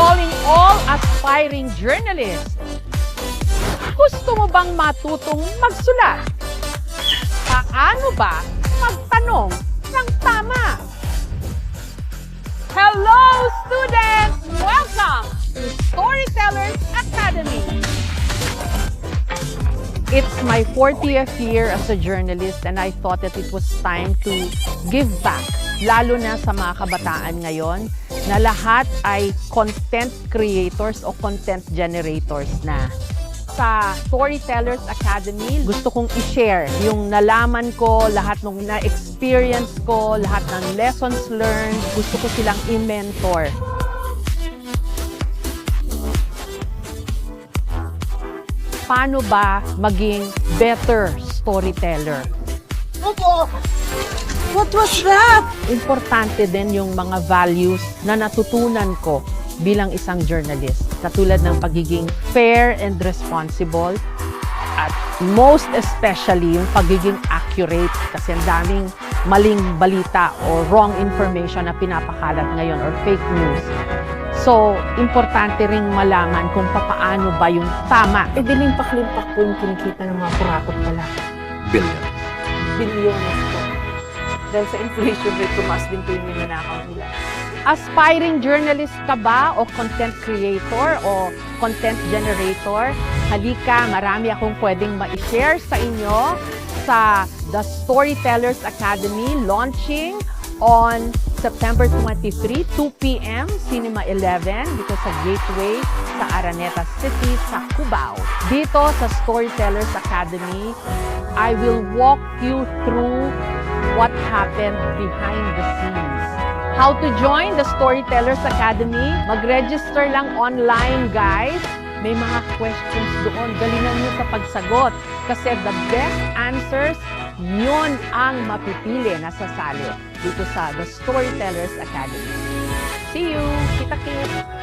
calling all aspiring journalists. Gusto mo bang matutong magsulat? Paano ba magtanong ng tama? Hello, students! Welcome to Storytellers Academy! It's my 40th year as a journalist and I thought that it was time to give back, lalo na sa mga kabataan ngayon na lahat ay content creators o content generators na. Sa Storytellers Academy, gusto kong i-share yung nalaman ko, lahat ng na-experience ko, lahat ng lessons learned. Gusto ko silang i-mentor. Paano ba maging better storyteller? Opo! What was that? Importante din yung mga values na natutunan ko bilang isang journalist. Katulad ng pagiging fair and responsible at most especially yung pagiging accurate kasi ang daming maling balita o wrong information na pinapakalat ngayon or fake news. So, importante ring malaman kung paano ba yung tama. Eh, dilimpak-limpak po yung kinikita ng mga kurakot pala. Billion. Bilyones po. Dahil sa inflation rate, tumas din po yung ninanakaw nila. Aspiring journalist ka ba o content creator o content generator? Halika, marami akong pwedeng ma-share sa inyo sa The Storytellers Academy launching on September 23, 2 p.m. Cinema 11 dito sa Gateway sa Araneta City sa Cubao. Dito sa Storytellers Academy, I will walk you through what happened behind the scenes. How to join the Storytellers Academy? Mag-register lang online, guys. May mga questions doon. Galingan nyo sa pagsagot. Kasi the best answers, yun ang mapipili na sasali dito sa The Storytellers Academy. See you! Kita-kits!